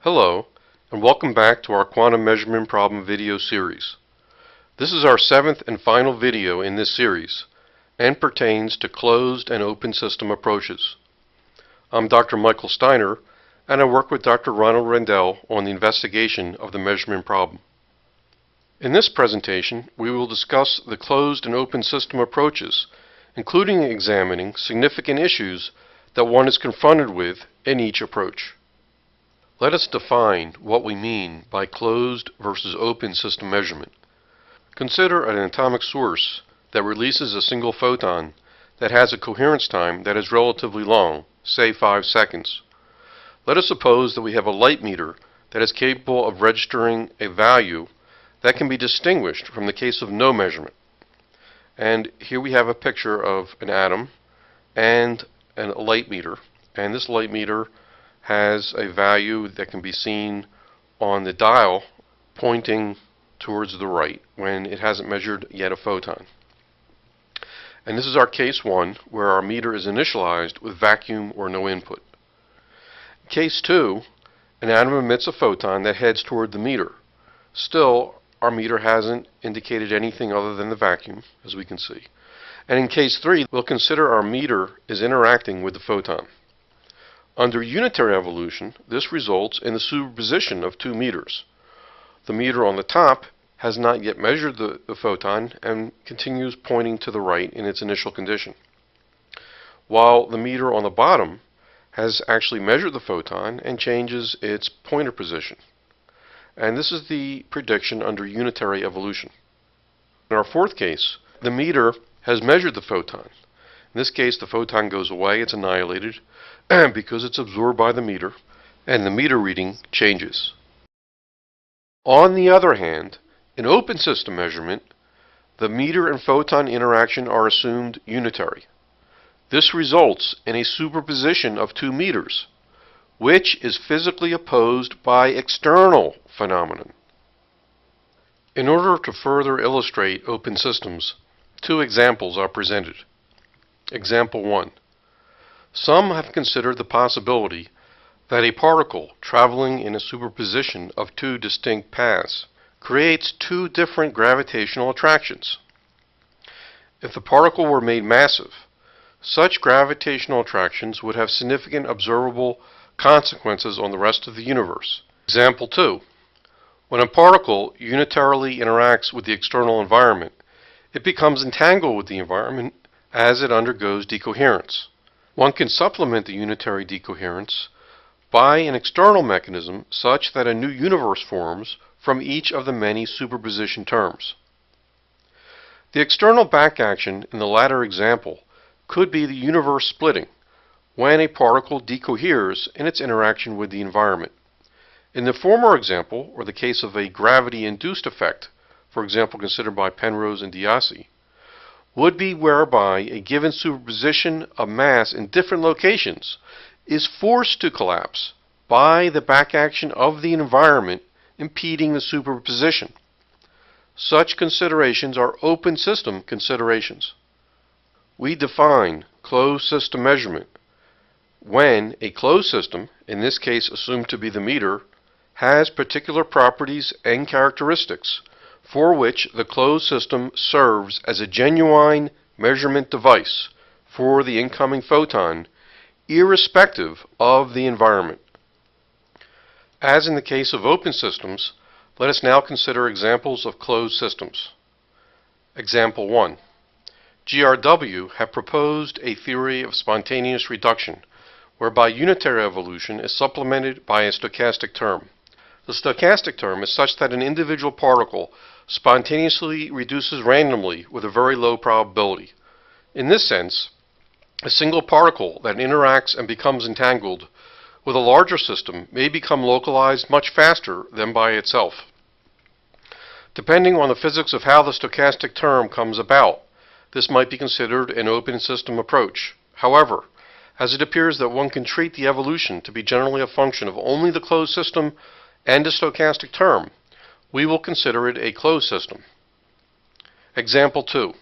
Hello, and welcome back to our quantum measurement problem video series. This is our 7th and final video in this series, and pertains to closed and open system approaches. I'm Dr. Michael Steiner, and I work with Dr. Ronald Rendell on the investigation of the measurement problem. In this presentation, we will discuss the closed and open system approaches, including examining significant issues that one is confronted with in each approach. Let us define what we mean by closed versus open system measurement. Consider an atomic source that releases a single photon that has a coherence time that is relatively long, say 5 seconds. Let us suppose that we have a light meter that is capable of registering a value that can be distinguished from the case of no measurement. And here we have a picture of an atom and a light meter, and this light meter has a value that can be seen on the dial pointing towards the right when it hasn't measured yet a photon. And this is our case 1, where our meter is initialized with vacuum or no input. Case 2, an atom emits a photon that heads toward the meter. Still, our meter hasn't indicated anything other than the vacuum, as we can see. And in case 3, we'll consider our meter is interacting with the photon. Under unitary evolution, this results in the superposition of 2 meters. The meter on the top has not yet measured the photon and continues pointing to the right in its initial condition, while the meter on the bottom has actually measured the photon and changes its pointer position. And this is the prediction under unitary evolution. In our 4th case, the meter has measured the photon. In this case, the photon goes away, it's annihilated, because it's absorbed by the meter, and the meter reading changes. On the other hand, in open system measurement, the meter and photon interaction are assumed unitary. This results in a superposition of 2 meters, which is physically opposed by external phenomenon. In order to further illustrate open systems, 2 examples are presented. Example 1. Some have considered the possibility that a particle traveling in a superposition of 2 distinct paths creates 2 different gravitational attractions. If the particle were made massive, such gravitational attractions would have significant observable consequences on the rest of the universe. Example 2. When a particle unitarily interacts with the external environment, it becomes entangled with the environment as it undergoes decoherence. One can supplement the unitary decoherence by an external mechanism such that a new universe forms from each of the many superposition terms. The external backaction in the latter example could be the universe splitting, when a particle decoheres in its interaction with the environment. In the former example, or the case of a gravity-induced effect, for example considered by Penrose and Diassi, would be whereby a given superposition of mass in different locations is forced to collapse by the backaction of the environment impeding the superposition. Such considerations are open system considerations. We define closed system measurement when a closed system, in this case assumed to be the meter, has particular properties and characteristics for which the closed system serves as a genuine measurement device for the incoming photon, irrespective of the environment. As in the case of open systems, let us now consider examples of closed systems. Example 1. GRW have proposed a theory of spontaneous reduction, whereby unitary evolution is supplemented by a stochastic term. The stochastic term is such that an individual particle spontaneously reduces randomly with a very low probability. In this sense, a single particle that interacts and becomes entangled with a larger system may become localized much faster than by itself. Depending on the physics of how the stochastic term comes about, this might be considered an open system approach. However, as it appears that one can treat the evolution to be generally a function of only the closed system and a stochastic term, we will consider it a closed system. Example 2.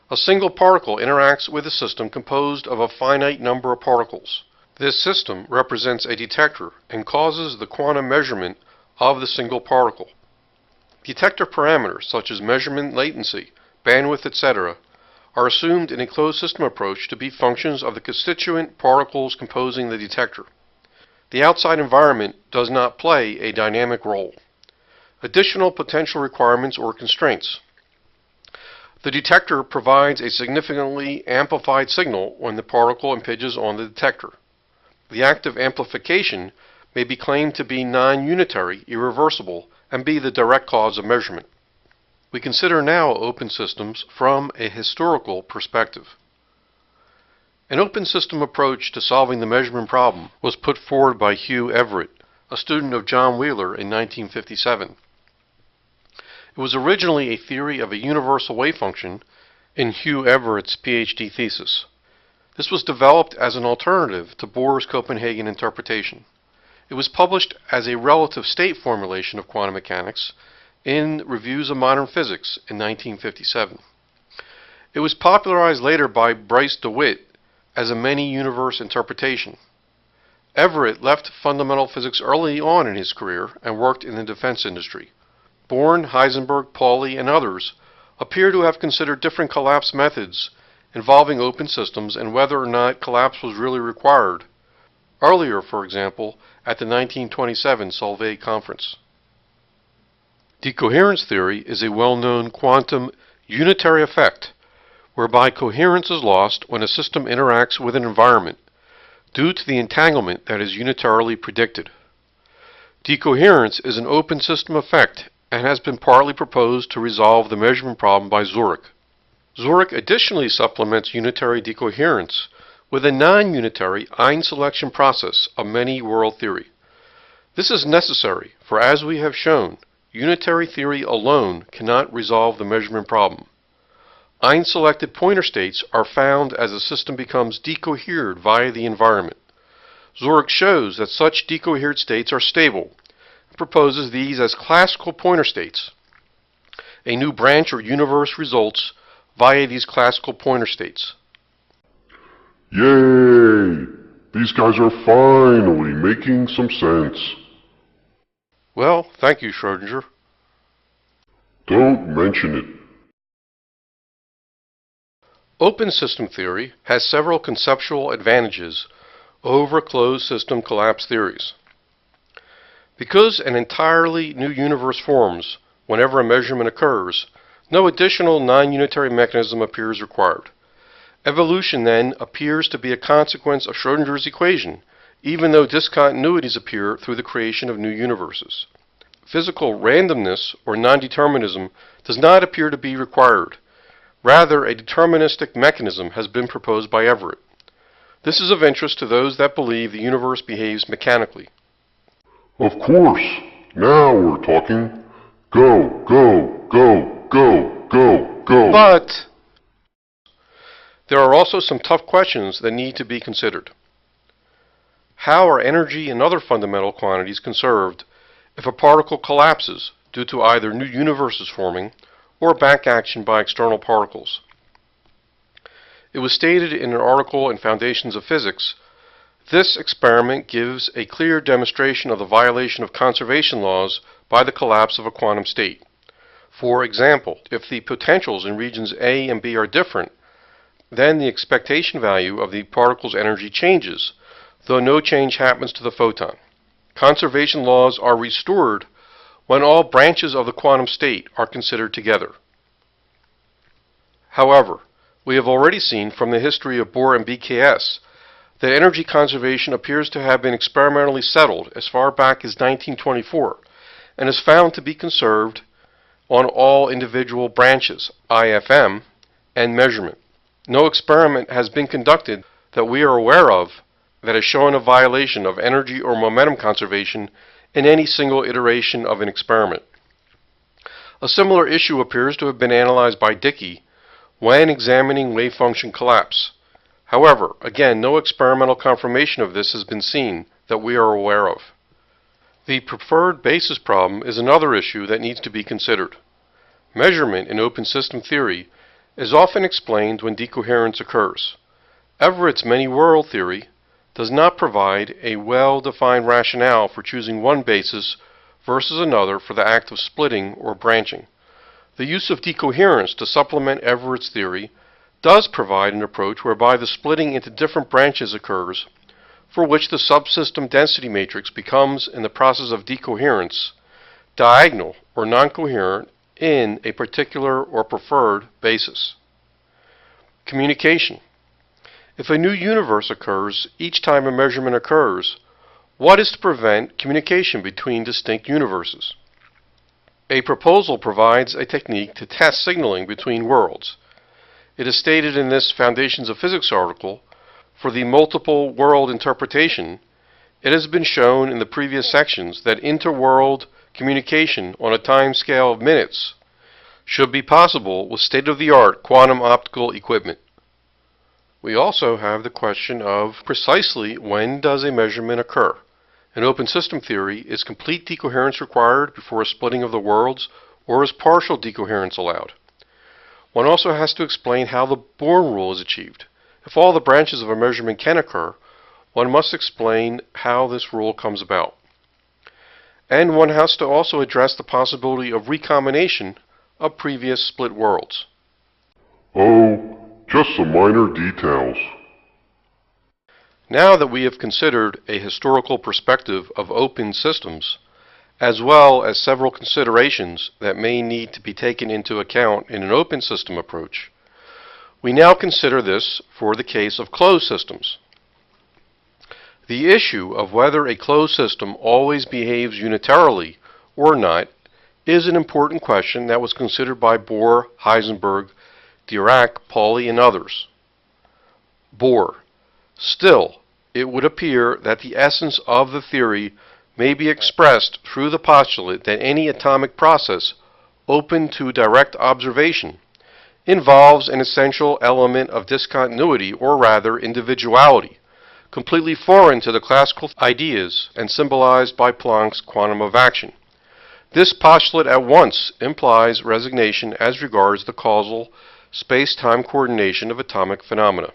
A single particle interacts with a system composed of a finite number of particles. This system represents a detector and causes the quantum measurement of the single particle. Detector parameters such as measurement latency, bandwidth, etc. are assumed in a closed system approach to be functions of the constituent particles composing the detector. The outside environment does not play a dynamic role. Additional potential requirements or constraints. The detector provides a significantly amplified signal when the particle impinges on the detector. The act of amplification may be claimed to be non-unitary, irreversible, and be the direct cause of measurement. We consider now open systems from a historical perspective. An open system approach to solving the measurement problem was put forward by Hugh Everett, a student of John Wheeler in 1957. It was originally a theory of a universal wave function in Hugh Everett's PhD thesis. This was developed as an alternative to Bohr's Copenhagen interpretation. It was published as a relative state formulation of quantum mechanics in Reviews of Modern Physics in 1957. It was popularized later by Bryce DeWitt as a many-universe interpretation. Everett left fundamental physics early on in his career and worked in the defense industry. Born, Heisenberg, Pauli, and others appear to have considered different collapse methods involving open systems and whether or not collapse was really required. Earlier, for example, at the 1927 Solvay conference. Decoherence theory is a well-known quantum unitary effect whereby coherence is lost when a system interacts with an environment due to the entanglement that is unitarily predicted. Decoherence is an open system effect and has been partly proposed to resolve the measurement problem by Zurich. Zurich additionally supplements unitary decoherence with a non-unitary ion selection process of many-world theory. This is necessary, for as we have shown, unitary theory alone cannot resolve the measurement problem. Ion-selected pointer states are found as a system becomes decohered via the environment. Zurich shows that such decohered states are stable and proposes these as classical pointer states. A new branch or universe results via these classical pointer states. Yay! These guys are finally making some sense. Well, thank you, Schrödinger. Don't mention it. Open system theory has several conceptual advantages over closed system collapse theories. Because an entirely new universe forms whenever a measurement occurs, no additional non-unitary mechanism appears required. Evolution, then, appears to be a consequence of Schrödinger's equation, even though discontinuities appear through the creation of new universes. Physical randomness or non-determinism does not appear to be required. Rather, a deterministic mechanism has been proposed by Everett. This is of interest to those that believe the universe behaves mechanically. Of course. Now we're talking. Go, go, go, go, go, go. But there are also some tough questions that need to be considered. How are energy and other fundamental quantities conserved if a particle collapses due to either new universes forming or back action by external particles? It was stated in an article in Foundations of Physics, this experiment gives a clear demonstration of the violation of conservation laws by the collapse of a quantum state. For example, if the potentials in regions A and B are different, then the expectation value of the particle's energy changes, though no change happens to the photon. Conservation laws are restored when all branches of the quantum state are considered together. However, we have already seen from the history of Bohr and BKS that energy conservation appears to have been experimentally settled as far back as 1924 and is found to be conserved on all individual branches, IFM, and measurement. No experiment has been conducted that we are aware of that has shown a violation of energy or momentum conservation in any single iteration of an experiment. A similar issue appears to have been analyzed by Dickey when examining wave function collapse. However, again, no experimental confirmation of this has been seen that we are aware of. The preferred basis problem is another issue that needs to be considered. Measurement in open system theory is often explained when decoherence occurs. Everett's many-world theory does not provide a well-defined rationale for choosing one basis versus another for the act of splitting or branching. The use of decoherence to supplement Everett's theory does provide an approach whereby the splitting into different branches occurs, for which the subsystem density matrix becomes, in the process of decoherence, diagonal or non-coherent in a particular or preferred basis. Communication. If a new universe occurs each time a measurement occurs, what is to prevent communication between distinct universes? A proposal provides a technique to test signaling between worlds. It is stated in this Foundations of Physics article, for the multiple world interpretation, it has been shown in the previous sections that interworld communication on a time scale of minutes should be possible with state-of-the-art quantum optical equipment. We also have the question of precisely when does a measurement occur? In open system theory, is complete decoherence required before a splitting of the worlds, or is partial decoherence allowed? One also has to explain how the Born rule is achieved. If all the branches of a measurement can occur, one must explain how this rule comes about. And one has to also address the possibility of recombination of previous split worlds. Oh, just some minor details. Now that we have considered a historical perspective of open systems, as well as several considerations that may need to be taken into account in an open system approach, we now consider this for the case of closed systems. The issue of whether a closed system always behaves unitarily or not is an important question that was considered by Bohr, Heisenberg, Dirac, Pauli, and others. Bohr. Still, it would appear that the essence of the theory may be expressed through the postulate that any atomic process open to direct observation involves an essential element of discontinuity, or rather individuality, completely foreign to the classical ideas and symbolized by Planck's quantum of action. This postulate at once implies resignation as regards the causal space-time coordination of atomic phenomena.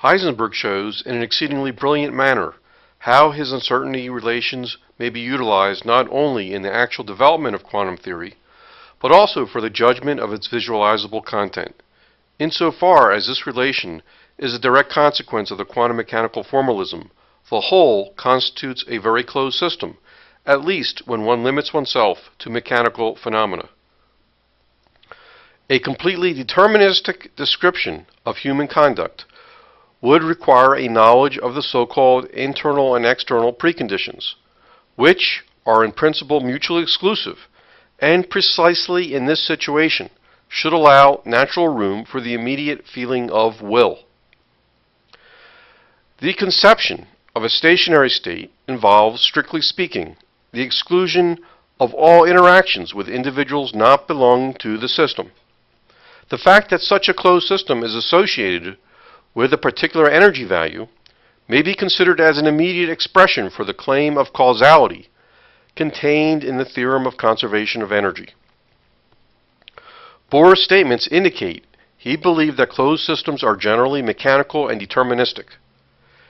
Heisenberg shows in an exceedingly brilliant manner how his uncertainty relations may be utilized not only in the actual development of quantum theory, but also for the judgment of its visualizable content, insofar as this relation is a direct consequence of the quantum mechanical formalism. The whole constitutes a very closed system, at least when one limits oneself to mechanical phenomena. A completely deterministic description of human conduct would require a knowledge of the so-called internal and external preconditions, which are in principle mutually exclusive, and precisely in this situation should allow natural room for the immediate feeling of will. The conception of a stationary state involves, strictly speaking, the exclusion of all interactions with individuals not belonging to the system. The fact that such a closed system is associated with a particular energy value may be considered as an immediate expression for the claim of causality contained in the theorem of conservation of energy. Bohr's statements indicate he believed that closed systems are generally mechanical and deterministic.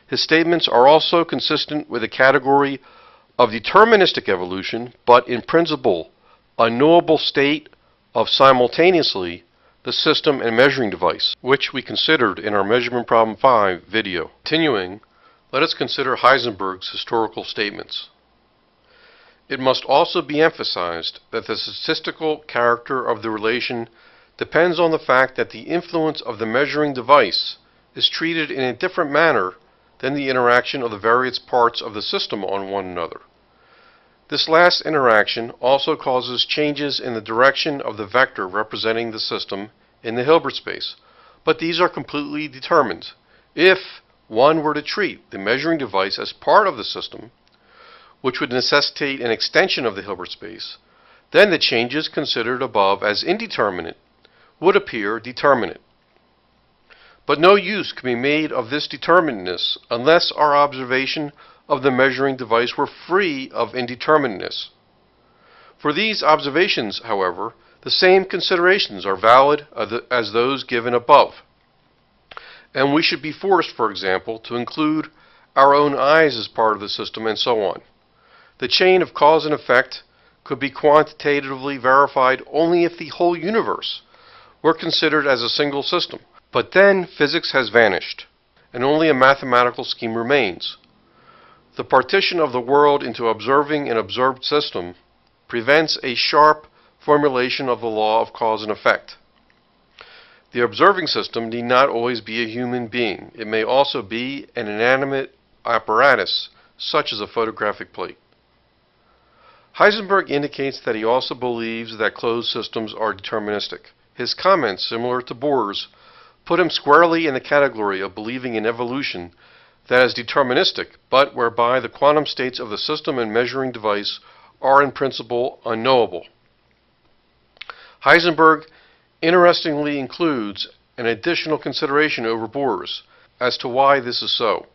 His statements are also consistent with the category of deterministic evolution, but in principle, a knowable state of simultaneously the system and measuring device, which we considered in our Measurement Problem 5 video. Continuing, let us consider Heisenberg's historical statements. It must also be emphasized that the statistical character of the relation depends on the fact that the influence of the measuring device is treated in a different manner than the interaction of the various parts of the system on one another. This last interaction also causes changes in the direction of the vector representing the system in the Hilbert space, but these are completely determined. If one were to treat the measuring device as part of the system, which would necessitate an extension of the Hilbert space, then the changes considered above as indeterminate would appear determinate. But no use can be made of this determinateness unless our observation of the measuring device were free of indeterminateness. For these observations, however, the same considerations are valid as those given above. and we should be forced, for example, to include our own eyes as part of the system, and so on. The chain of cause and effect could be quantitatively verified only if the whole universe were considered as a single system. But then physics has vanished, and only a mathematical scheme remains. The partition of the world into observing and observed system prevents a sharp formulation of the law of cause and effect. The observing system need not always be a human being. It may also be an inanimate apparatus, such as a photographic plate. Heisenberg indicates that he also believes that closed systems are deterministic. His comments, similar to Bohr's, put him squarely in the category of believing in evolution that is deterministic, but whereby the quantum states of the system and measuring device are in principle unknowable. Heisenberg interestingly includes an additional consideration over Bohr's as to why this is so.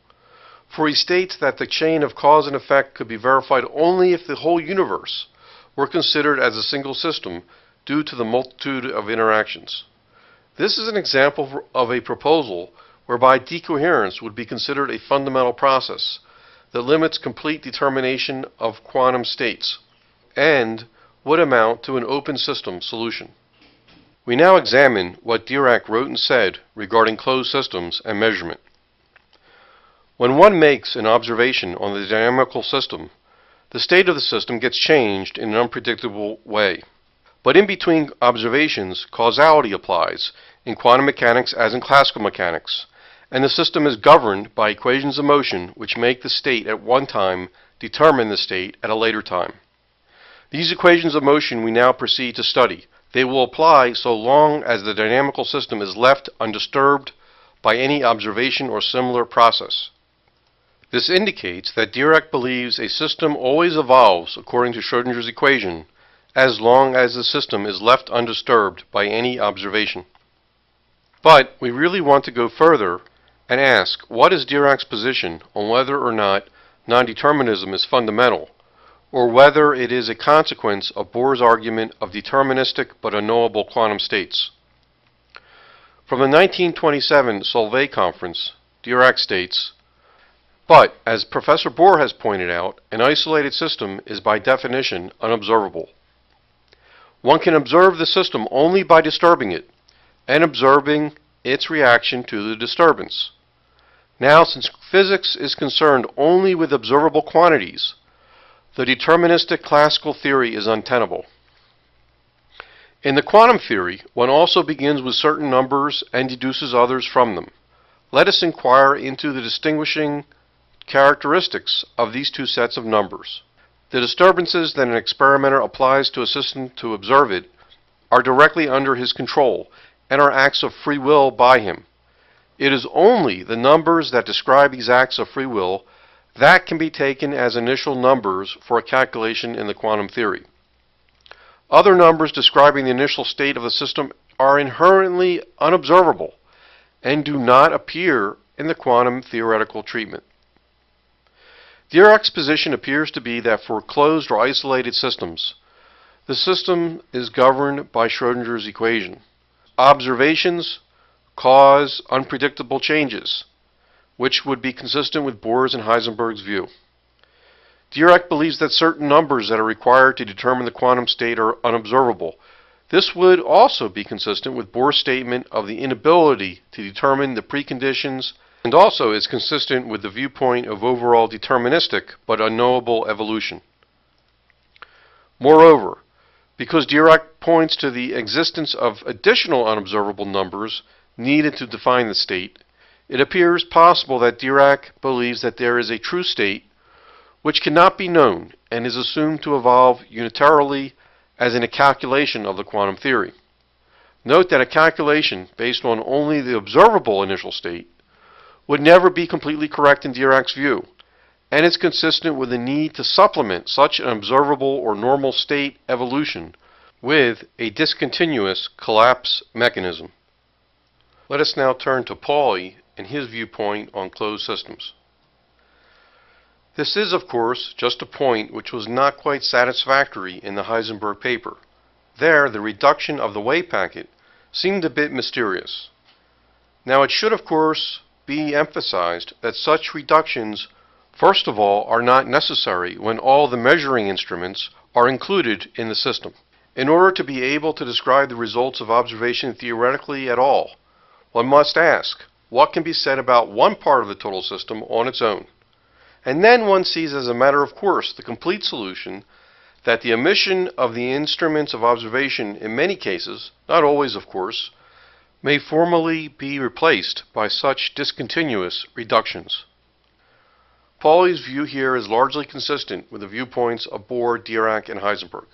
For he states that the chain of cause and effect could be verified only if the whole universe were considered as a single system due to the multitude of interactions. This is an example of a proposal whereby decoherence would be considered a fundamental process that limits complete determination of quantum states and would amount to an open system solution. We now examine what Dirac wrote and said regarding closed systems and measurement. When one makes an observation on the dynamical system, the state of the system gets changed in an unpredictable way. But in between observations, causality applies, in quantum mechanics as in classical mechanics, and the system is governed by equations of motion which make the state at one time determine the state at a later time. These equations of motion we now proceed to study. They will apply so long as the dynamical system is left undisturbed by any observation or similar process. This indicates that Dirac believes a system always evolves according to Schrödinger's equation as long as the system is left undisturbed by any observation. But we really want to go further and ask, what is Dirac's position on whether or not non-determinism is fundamental, or whether it is a consequence of Bohr's argument of deterministic but unknowable quantum states? From the 1927 Solvay conference, Dirac states, "But, as Professor Bohr has pointed out, an isolated system is by definition unobservable. One can observe the system only by disturbing it, and observing its reaction to the disturbance. Now, since physics is concerned only with observable quantities, the deterministic classical theory is untenable. In the quantum theory, one also begins with certain numbers and deduces others from them. Let us inquire into the distinguishing characteristics of these two sets of numbers. The disturbances that an experimenter applies to a system to observe it are directly under his control and are acts of free will by him. It is only the numbers that describe these acts of free will that can be taken as initial numbers for a calculation in the quantum theory. Other numbers describing the initial state of the system are inherently unobservable and do not appear in the quantum theoretical treatment." Dirac's position appears to be that for closed or isolated systems, the system is governed by Schrödinger's equation. Observations cause unpredictable changes, which would be consistent with Bohr's and Heisenberg's view. Dirac believes that certain numbers that are required to determine the quantum state are unobservable. This would also be consistent with Bohr's statement of the inability to determine the preconditions, and also is consistent with the viewpoint of overall deterministic but unknowable evolution. Moreover, because Dirac points to the existence of additional unobservable numbers needed to define the state, it appears possible that Dirac believes that there is a true state which cannot be known and is assumed to evolve unitarily as in a calculation of the quantum theory. Note that a calculation based on only the observable initial state would never be completely correct in Dirac's view, and is consistent with the need to supplement such an observable or normal state evolution with a discontinuous collapse mechanism. Let us now turn to Pauli and his viewpoint on closed systems. This is, of course, just a point which was not quite satisfactory in the Heisenberg paper. There, the reduction of the wave packet seemed a bit mysterious. Now, it should, of course, be emphasized that such reductions, first of all, are not necessary when all the measuring instruments are included in the system. In order to be able to describe the results of observation theoretically at all, one must ask, what can be said about one part of the total system on its own? And then one sees as a matter of course the complete solution that the omission of the instruments of observation in many cases, not always of course, may formally be replaced by such discontinuous reductions. Pauli's view here is largely consistent with the viewpoints of Bohr, Dirac, and Heisenberg.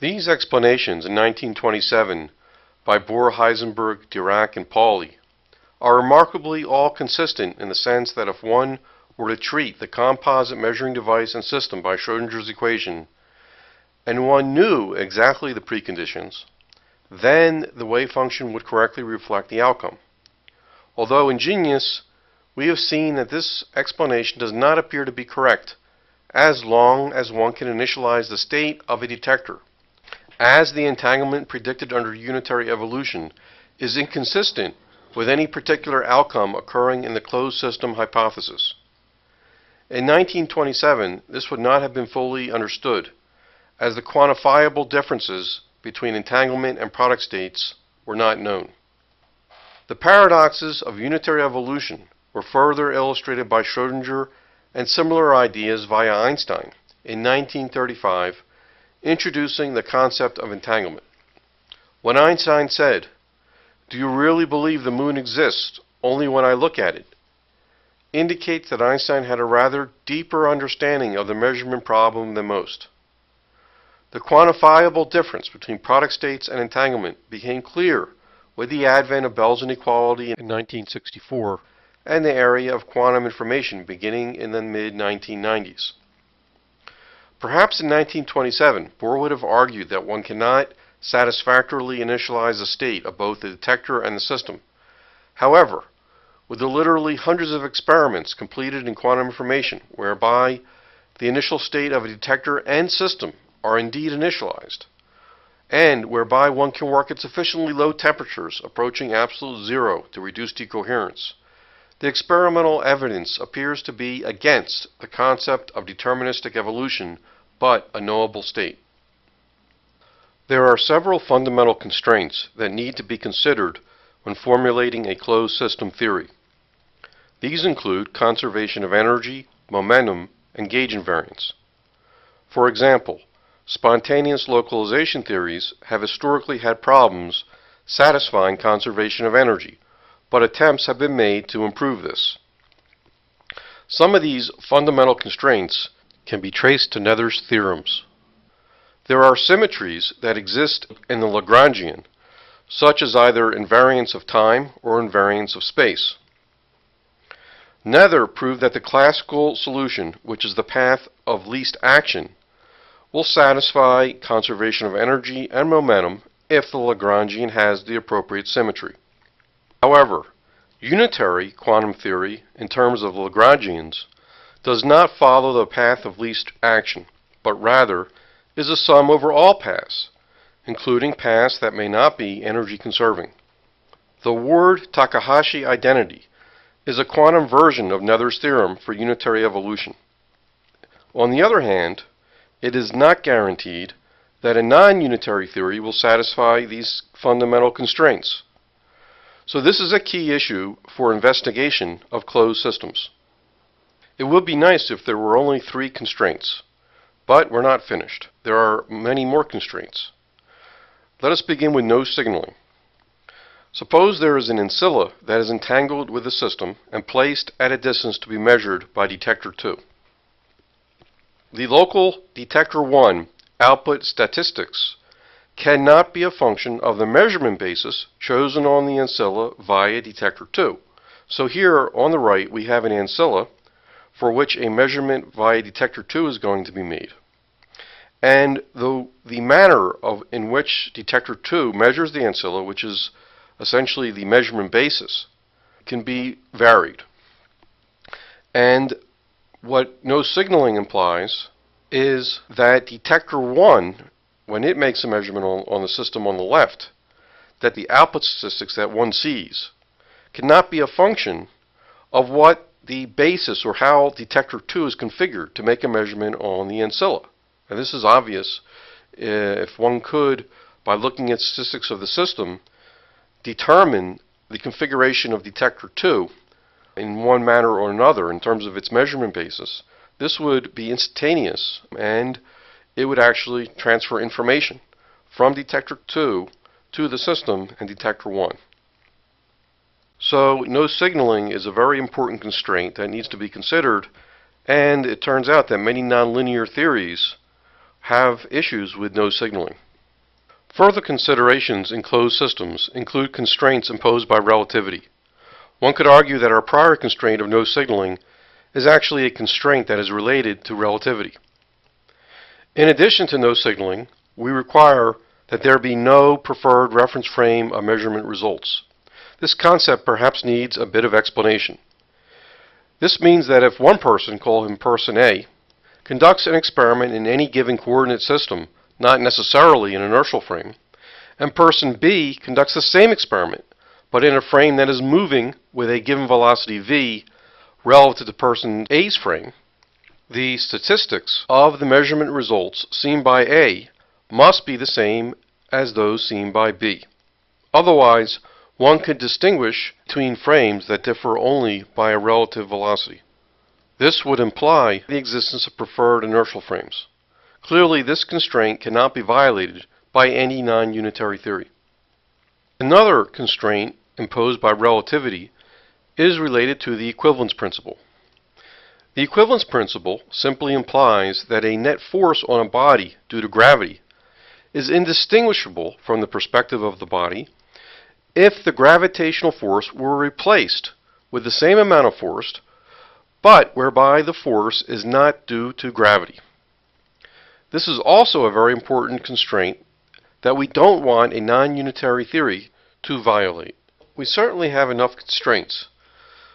These explanations in 1927 by Bohr, Heisenberg, Dirac, and Pauli are remarkably all consistent in the sense that if one were to treat the composite measuring device and system by Schrödinger's equation, and one knew exactly the preconditions, then the wave function would correctly reflect the outcome. Although ingenious, we have seen that this explanation does not appear to be correct as long as one can initialize the state of a detector, as the entanglement predicted under unitary evolution is inconsistent with any particular outcome occurring in the closed system hypothesis. In 1927, this would not have been fully understood, as the quantifiable differences between entanglement and product states were not known. The paradoxes of unitary evolution were further illustrated by Schrödinger and similar ideas via Einstein in 1935, introducing the concept of entanglement. When Einstein said, "Do you really believe the moon exists only when I look at it?" indicates that Einstein had a rather deeper understanding of the measurement problem than most. The quantifiable difference between product states and entanglement became clear with the advent of Bell's inequality in 1964 and the area of quantum information beginning in the mid-1990s. Perhaps in 1927, Bohr would have argued that one cannot satisfactorily initialize the state of both the detector and the system. However, with the literally hundreds of experiments completed in quantum information whereby the initial state of a detector and system are indeed initialized, and whereby one can work at sufficiently low temperatures approaching absolute zero to reduce decoherence, the experimental evidence appears to be against the concept of deterministic evolution, but a knowable state. There are several fundamental constraints that need to be considered when formulating a closed system theory. These include conservation of energy, momentum, and gauge invariance. For example, spontaneous localization theories have historically had problems satisfying conservation of energy, but attempts have been made to improve this. Some of these fundamental constraints can be traced to Nether's theorems. There are symmetries that exist in the Lagrangian, such as either invariance of time or invariance of space. Nether proved that the classical solution, which is the path of least action, will satisfy conservation of energy and momentum if the Lagrangian has the appropriate symmetry. However, unitary quantum theory, in terms of Lagrangians, does not follow the path of least action, but rather is a sum over all paths, including paths that may not be energy conserving. The Ward Takahashi identity is a quantum version of Nether's theorem for unitary evolution. On the other hand, it is not guaranteed that a non-unitary theory will satisfy these fundamental constraints. So this is a key issue for investigation of closed systems. It would be nice if there were only 3 constraints, but we're not finished. There are many more constraints. Let us begin with no signaling. Suppose there is an ancilla that is entangled with the system and placed at a distance to be measured by detector 2. The local detector 1 output statistics cannot be a function of the measurement basis chosen on the ancilla via detector 2. So here on the right we have an ancilla for which a measurement via detector 2 is going to be made. And the manner in which detector 2 measures the ancilla, which is essentially the measurement basis, can be varied. And what no signaling implies is that detector 1, when it makes a measurement on the system on the left, that the output statistics that one sees cannot be a function of what the basis or how detector 2 is configured to make a measurement on the ancilla. And this is obvious if one could, by looking at statistics of the system, determine the configuration of detector 2 in one manner or another in terms of its measurement basis. This would be instantaneous, and it would actually transfer information from detector 2 to the system and detector 1. So no signaling is a very important constraint that needs to be considered, and it turns out that many nonlinear theories have issues with no signaling. Further considerations in closed systems include constraints imposed by relativity. One could argue that our prior constraint of no signaling is actually a constraint that is related to relativity. In addition to no signaling, we require that there be no preferred reference frame of measurement results. This concept perhaps needs a bit of explanation. This means that if one person, call him person A, conducts an experiment in any given coordinate system, not necessarily an inertial frame, and person B conducts the same experiment, but in a frame that is moving with a given velocity v relative to person A's frame, the statistics of the measurement results seen by A must be the same as those seen by B. Otherwise, one could distinguish between frames that differ only by a relative velocity. This would imply the existence of preferred inertial frames. Clearly, this constraint cannot be violated by any non-unitary theory. Another constraint imposed by relativity is related to the equivalence principle. The equivalence principle simply implies that a net force on a body due to gravity is indistinguishable from the perspective of the body if the gravitational force were replaced with the same amount of force, but whereby the force is not due to gravity. This is also a very important constraint that we don't want a non-unitary theory to violate. We certainly have enough constraints.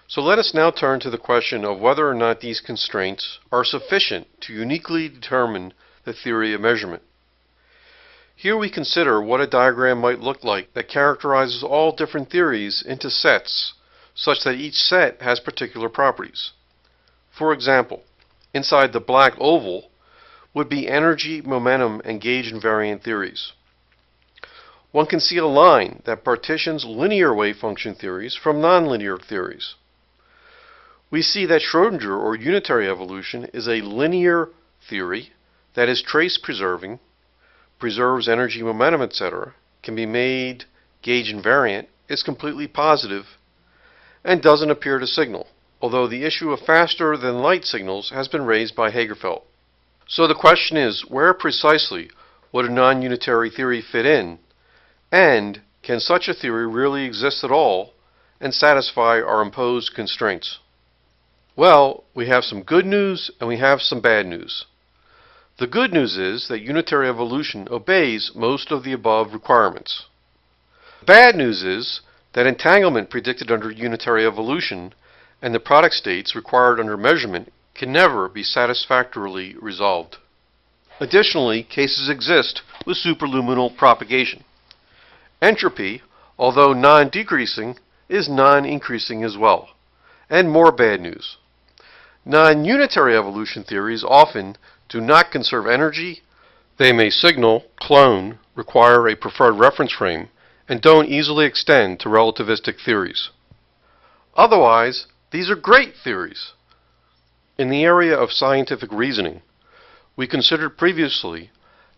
So let us now turn to the question of whether or not these constraints are sufficient to uniquely determine the theory of measurement. Here we consider what a diagram might look like that characterizes all different theories into sets, such that each set has particular properties. For example, inside the black oval would be energy, momentum, and gauge invariant theories. One can see a line that partitions linear wave function theories from nonlinear theories. We see that Schrödinger, or unitary evolution, is a linear theory that is trace-preserving, preserves energy, momentum, etc., can be made gauge invariant, is completely positive, and doesn't appear to signal, although the issue of faster than light signals has been raised by Hagerfeld. So the question is, where precisely would a non-unitary theory fit in, and can such a theory really exist at all and satisfy our imposed constraints? Well, we have some good news and we have some bad news. The good news is that unitary evolution obeys most of the above requirements. The bad news is that entanglement predicted under unitary evolution and the product states required under measurement can never be satisfactorily resolved. Additionally, cases exist with superluminal propagation. Entropy, although non-decreasing, is non-increasing as well. And more bad news. Non-unitary evolution theories often do not conserve energy, they may signal, clone, require a preferred reference frame, and don't easily extend to relativistic theories. Otherwise, these are great theories. In the area of scientific reasoning, we considered previously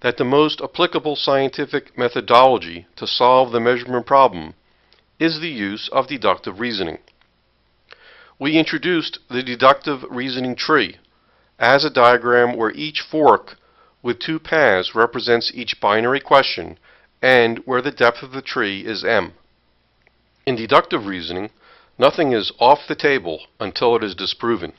that the most applicable scientific methodology to solve the measurement problem is the use of deductive reasoning. We introduced the deductive reasoning tree as a diagram where each fork with two paths represents each binary question and where the depth of the tree is m. In deductive reasoning, nothing is off the table until it is disproven.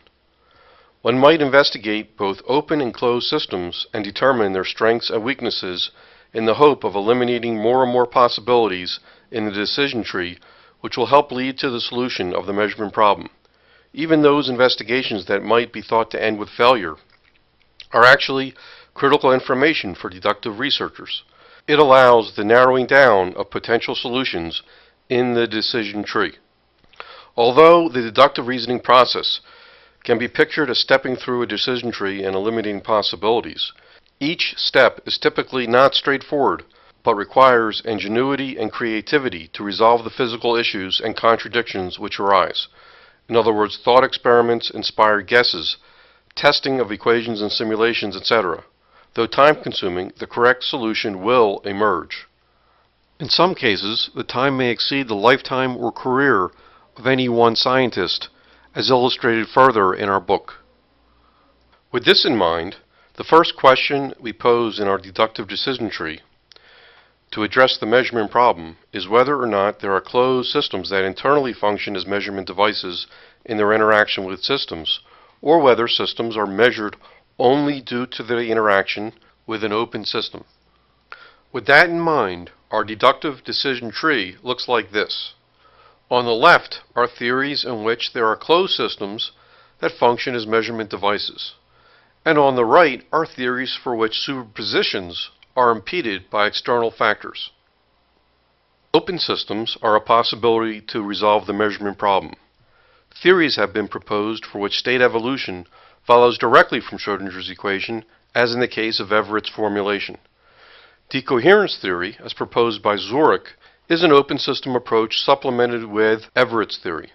One might investigate both open and closed systems and determine their strengths and weaknesses in the hope of eliminating more and more possibilities in the decision tree, which will help lead to the solution of the measurement problem. Even those investigations that might be thought to end with failure are actually critical information for deductive researchers. It allows the narrowing down of potential solutions in the decision tree. Although the deductive reasoning process can be pictured as stepping through a decision tree and eliminating possibilities, each step is typically not straightforward, but requires ingenuity and creativity to resolve the physical issues and contradictions which arise. In other words, thought experiments, inspired guesses, testing of equations and simulations, etc. Though time-consuming, the correct solution will emerge. In some cases, the time may exceed the lifetime or career of any one scientist, as illustrated further in our book. With this in mind, the first question we pose in our deductive decision tree to address the measurement problem is whether or not there are closed systems that internally function as measurement devices in their interaction with systems, or whether systems are measured only due to their interaction with an open system. With that in mind, our deductive decision tree looks like this. On the left are theories in which there are closed systems that function as measurement devices, and on the right are theories for which superpositions are impeded by external factors. Open systems are a possibility to resolve the measurement problem. Theories have been proposed for which state evolution follows directly from Schrödinger's equation, as in the case of Everett's formulation. Decoherence theory, as proposed by Zurich, is an open system approach supplemented with Everett's theory.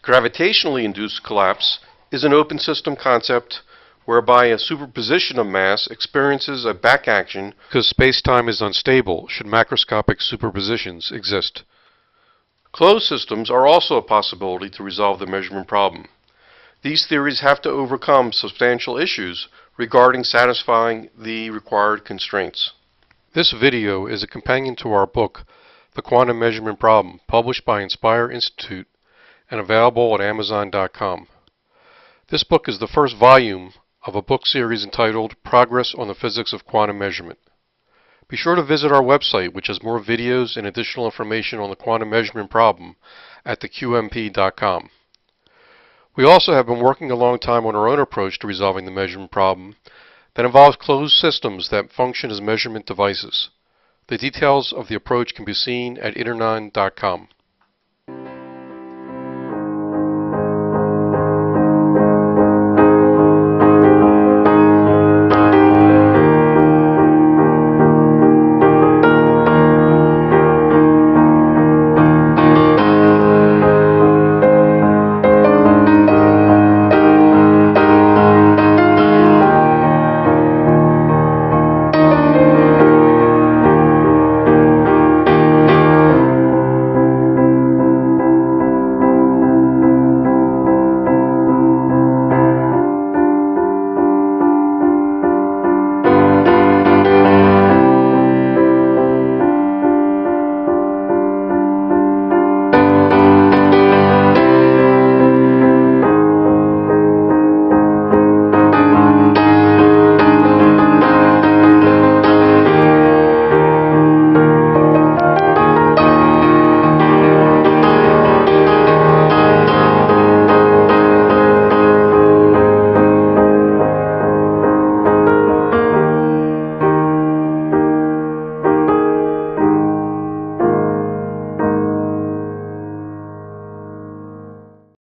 Gravitationally induced collapse is an open system concept whereby a superposition of mass experiences a backaction because space-time is unstable should macroscopic superpositions exist. Closed systems are also a possibility to resolve the measurement problem. These theories have to overcome substantial issues regarding satisfying the required constraints. This video is a companion to our book, The Quantum Measurement Problem, published by Inspire Institute and available at Amazon.com. This book is the first volume of a book series entitled Progress on the Physics of Quantum Measurement. Be sure to visit our website, which has more videos and additional information on the quantum measurement problem at theqmp.com. We also have been working a long time on our own approach to resolving the measurement problem that involves closed systems that function as measurement devices. The details of the approach can be seen at internon.com.